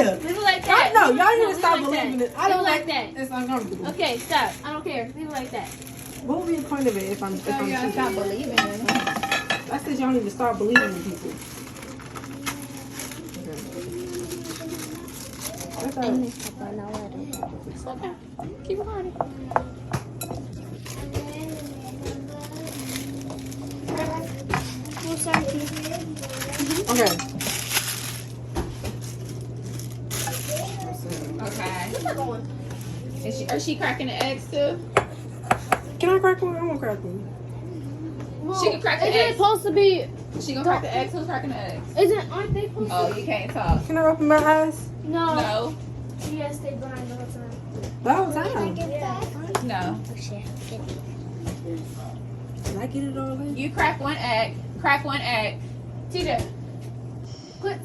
here. Leave it like that. No, y'all need to leave stop it like believing that. it. I don't Leave it like that. It's uncomfortable. Okay, stop. I don't care. Leave it like that. What would be the point of it if I'm cheating? Stop believing in it. I said y'all need to start believing in people. Okay. It's okay. Keep recording. Okay. Okay. Are she cracking the eggs too? Can I crack one? I want to crack one. Well, She can crack the isn't it eggs. supposed to be? She gonna crack the eggs? Who's cracking the eggs? Aren't they supposed Oh, you can't talk. Can I open my eyes? No. No. Yes, stay blind the whole time. The whole time. No. Did I get it all in? You crack one egg. Crack one egg. TJ. Put some.